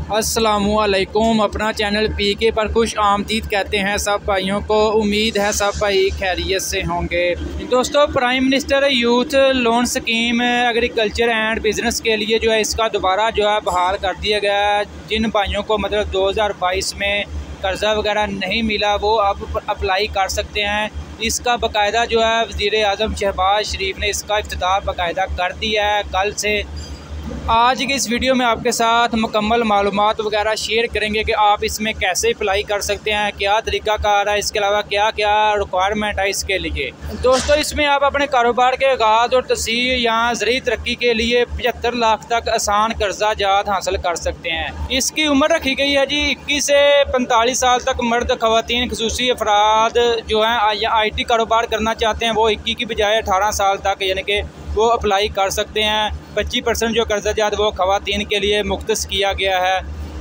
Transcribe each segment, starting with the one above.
अस्सलामुअलैकुम। अपना चैनल पीके पर खुश आमदीद कहते हैं सब भाइयों को। उम्मीद है सब भाई खैरियत से होंगे। दोस्तों, prime minister youth loan scheme agriculture and business के लिए जो है इसका दोबारा जो है बहाल कर दिया गया है। जिन भाइयों को मतलब 2022 में कर्ज़ा वगैरह नहीं मिला वो अब अप्लाई कर सकते हैं। इसका बाकायदा जो है वज़ीर आज़म शहबाज शरीफ ने इसका इफ्तिताह बाकायदा कर दिया है कल से। आज की इस वीडियो में आपके साथ मुकम्मल मालूमात वगैरह शेयर करेंगे कि आप इसमें कैसे अप्लाई कर सकते हैं, क्या तरीक़ाकार है, इसके अलावा क्या क्या रिक्वायरमेंट है इसके लिए। दोस्तों, इसमें आप अपने कारोबार के आगाज़ और तसीह या ज़रूरी तरक्की के लिए 75 लाख तक आसान कर्जा जात हासिल कर सकते हैं। इसकी उम्र रखी गई है जी 21 से 45 साल तक। मर्द ख़वातीन खुसूसी अफराद जो हैं या IT कारोबार करना चाहते हैं वो 21 की बजाय 18 साल तक यानी कि वो अप्लाई कर सकते हैं। 25% जो कर्जा जात वो ख़वातीन के लिए मुख्तस किया गया है।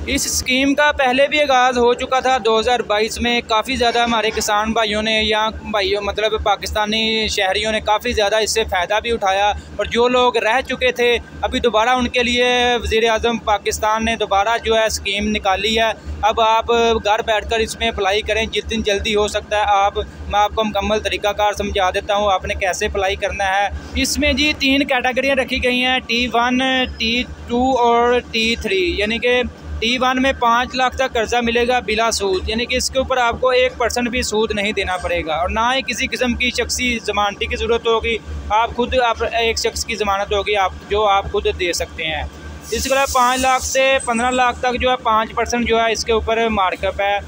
इस स्कीम का पहले भी आगाज़ हो चुका था 2022 में। काफ़ी ज़्यादा हमारे किसान भाइयों ने या भाइयों मतलब पाकिस्तानी शहरियों ने काफ़ी ज़्यादा इससे फ़ायदा भी उठाया, और जो लोग रह चुके थे अभी दोबारा उनके लिए वज़ीर आज़म पाकिस्तान ने दोबारा जो है स्कीम निकाली है। अब आप घर बैठकर इसमें अप्लाई करें जितनी जल्दी हो सकता है। मैं आपको मुकम्मल तरीक़ाकार समझा देता हूँ आपने कैसे अप्लाई करना है। इसमें जी 3 कैटेगरियाँ रखी गई हैं, T1, T2 और T3। यानी कि T1 में 5 लाख तक कर्जा मिलेगा बिला सूद, यानी कि इसके ऊपर आपको 1% भी सूद नहीं देना पड़ेगा, और ना ही किसी किस्म की शख्सी ज़मानती की ज़रूरत होगी। आप एक शख्स की ज़मानत होगी आप खुद दे सकते हैं। इसके अलावा 5 लाख से 15 लाख तक जो है 5% जो है इसके ऊपर मार्कअप है।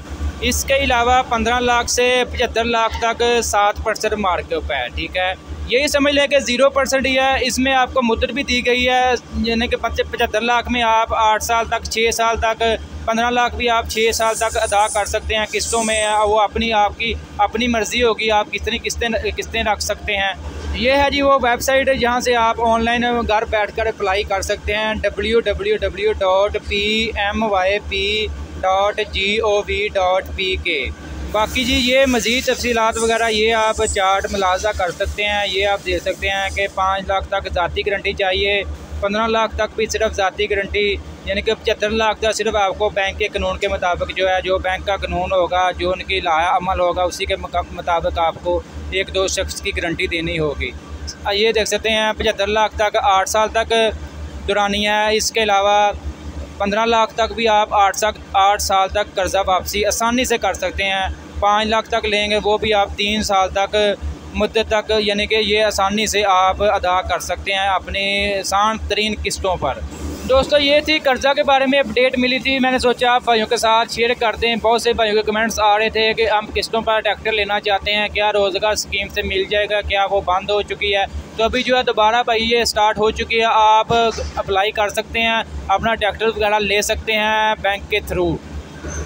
इसके अलावा 15 लाख से 75 लाख तक 7% मार्कअप है। ठीक है, यही समझ लें कि 0% ही है। इसमें आपको मुद्दत भी दी गई है, यानी कि 75 लाख में आप 8 साल तक, 6 साल तक, 15 लाख भी आप 6 साल तक अदा कर सकते हैं किस्तों में। वो आपकी अपनी मर्ज़ी होगी आप कितनी किस्तें रख सकते हैं। ये है जी वो वेबसाइट है जहाँ से आप ऑनलाइन घर बैठकर अप्लाई कर सकते हैं, www.pmyp.gov.pk। बाकी जी ये मज़ीद तफसीलात वगैरह ये आप चार्ट मुलाजा कर सकते हैं। ये आप देख सकते हैं कि 5 लाख तक ज़ाती गारंटी चाहिए, 15 लाख तक भी सिर्फ ज़ाती गारंटी, यानी कि 75 लाख तक सिर्फ आपको बैंक के कानून के मुताबिक जो है, जो बैंक का कानून होगा, जो उनकी लाया अमल होगा, उसी के मुताबिक आपको 1-2 शख्स की गारंटी देनी होगी। ये देख सकते हैं 75 लाख तक 8 साल तक दुरानिया है। इसके अलावा 15 लाख तक भी आप 8 साल तक कर्जा वापसी आसानी से कर सकते हैं। 5 लाख तक लेंगे वो भी आप 3 साल तक मुद्दत तक, यानी कि ये आसानी से आप अदा कर सकते हैं अपनी आसान तरीन किस्तों पर। दोस्तों, ये थी कर्जा के बारे में अपडेट मिली थी, मैंने सोचा आप भाइयों के साथ शेयर कर दें। बहुत से भाइयों के कमेंट्स आ रहे थे कि हम किस्तों पर ट्रैक्टर लेना चाहते हैं, क्या रोज़गार स्कीम से मिल जाएगा, क्या वो बंद हो चुकी है? तो अभी जो है दोबारा भाई ये स्टार्ट हो चुकी है। आप अप्लाई कर सकते हैं, अपना ट्रैक्टर वगैरह ले सकते हैं बैंक के थ्रू।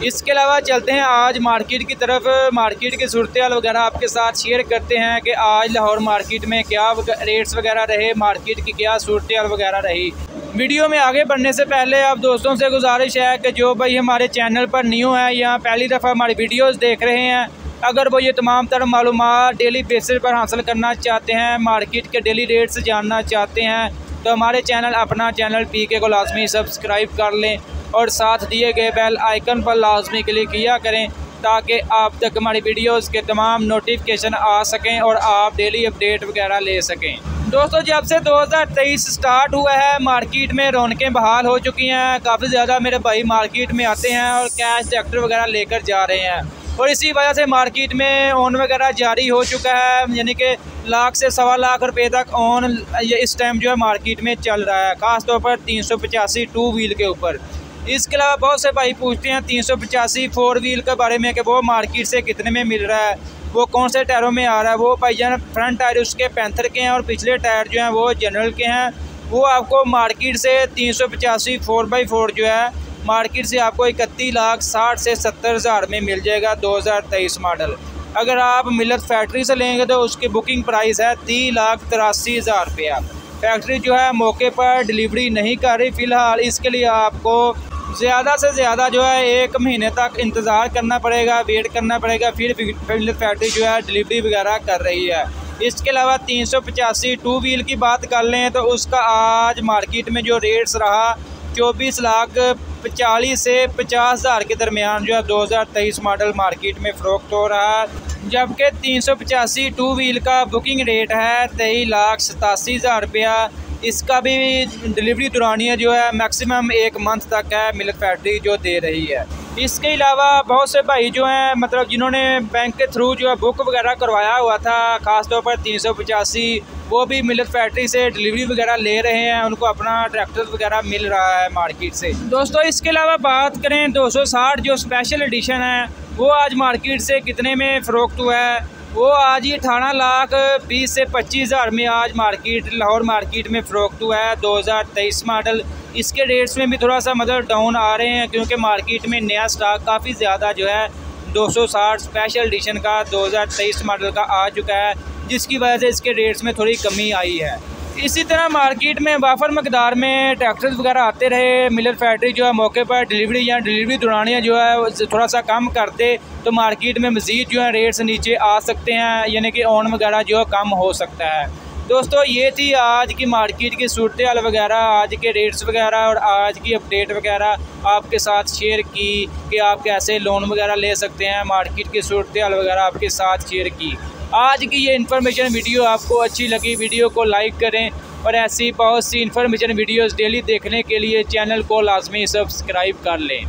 इसके अलावा चलते हैं आज मार्केट की तरफ। मार्केट की सूरत हाल वगैरह आपके साथ शेयर करते हैं कि आज लाहौर मार्केट में क्या रेट्स वगैरह रहे, मार्केट की क्या सूरत हाल वगैरह रही। वीडियो में आगे बढ़ने से पहले आप दोस्तों से गुजारिश है कि जो भाई हमारे चैनल पर न्यू है या पहली दफ़ा हमारी वीडियोस देख रहे हैं, अगर वो ये तमाम तरह मालूमात डेली बेसिस पर हासिल करना चाहते हैं, मार्केट के डेली रेट्स जानना चाहते हैं, तो हमारे अपना चैनल पीके को लाजमी सब्सक्राइब कर लें और साथ दिए गए बेल आइकन पर लाजमी क्लिक किया करें ताकि आप तक हमारी वीडियोस के तमाम नोटिफिकेशन आ सकें और आप डेली अपडेट वगैरह ले सकें। दोस्तों, जब से 2023 स्टार्ट हुआ है मार्केट में रौनकें बहाल हो चुकी हैं। काफ़ी ज़्यादा मेरे भाई मार्केट में आते हैं और कैश ट्रैक्टर वगैरह लेकर जा रहे हैं, और इसी वजह से मार्केट में ओन वगैरह जारी हो चुका है, यानी कि लाख से 1.25 लाख रुपए तक ओन इस टाइम जो है मार्केट में चल रहा है, ख़ास तौर पर 385 2 व्हील के ऊपर। इसके अलावा बहुत से भाई पूछते हैं 385 4 व्हील के बारे में कि वो मार्केट से कितने में मिल रहा है, वो कौन से टायरों में आ रहा है। वो भाईजान फ्रंट टायर उसके पैंथर के हैं और पिछले टायर जो हैं वो जनरल के हैं। वो आपको मार्केट से 385 4x4 जो है मार्केट से आपको 31 लाख 60 से 70 हज़ार में मिल जाएगा 2023 मॉडल। अगर आप मिलत फैक्ट्री से लेंगे तो उसकी बुकिंग प्राइस है 30,83,000 रुपया। फैक्ट्री जो है मौके पर डिलीवरी नहीं कर रही फ़िलहाल, इसके लिए आपको ज़्यादा से ज़्यादा जो है 1 महीने तक इंतज़ार करना पड़ेगा, वेट करना पड़ेगा, फिर फैक्ट्री जो है डिलीवरी वगैरह कर रही है। इसके अलावा 385 2 व्हील की बात कर लें तो उसका आज मार्केट में जो रेट्स रहा 24 लाख 40 से 50,000 के दरमियान जो है 2023 मॉडल मार्केट में फ़रोख्त हो रहा है, जबकि 385 टू व्हील का बुकिंग रेट है 23,87,000 रुपया। इसका भी डिलीवरी दुरानिया जो है मैक्सिमम 1 मंथ तक है मिल्क फैक्ट्री जो दे रही है। इसके अलावा बहुत से भाई जो हैं मतलब जिन्होंने बैंक के थ्रू जो है बुक वगैरह करवाया हुआ था, ख़ास तौर पर 385, वो भी मिल्क फैक्ट्री से डिलीवरी वगैरह ले रहे हैं, उनको अपना ट्रैक्टर वगैरह मिल रहा है मार्केट से। दोस्तों इसके अलावा बात करें 260 जो स्पेशल एडिशन है वो आज मार्केट से कितने में फ़रोख्त हुआ है, वो आज ही 18,20,000 से 25,000 में आज लाहौर मार्केट में फ़रोख्त हुआ है 2023 मॉडल। इसके रेट्स में भी थोड़ा सा मतलब डाउन आ रहे हैं क्योंकि मार्केट में नया स्टॉक काफ़ी ज़्यादा जो है 260 स्पेशल एडिशन का 2023 मॉडल का आ चुका है, जिसकी वजह से इसके रेट्स में थोड़ी कमी आई है। इसी तरह मार्केट में वाफर मकदार में ट्रैक्टर्स वगैरह आते रहे, मिल्क फैक्ट्री जो है मौके पर डिलीवरी दुरानिया जो है थोड़ा सा कम कर दे तो मार्केट में मज़ीद जो है रेट्स नीचे आ सकते हैं, यानी कि ऑन वगैरह जो है कम हो सकता है। दोस्तों ये थी आज की मार्केट की सूरत हाल वगैरह, आज के रेट्स वगैरह और आज की अपडेट वगैरह आपके साथ शेयर की कि आप कैसे लोन वगैरह ले सकते हैं, मार्केट की सूरत हाल वगैरह आपके साथ शेयर की। आज की ये इन्फॉर्मेशन वीडियो आपको अच्छी लगी, वीडियो को लाइक करें और ऐसी बहुत सी इन्फॉर्मेशन वीडियोस डेली देखने के लिए चैनल को लाजमी सब्सक्राइब कर लें।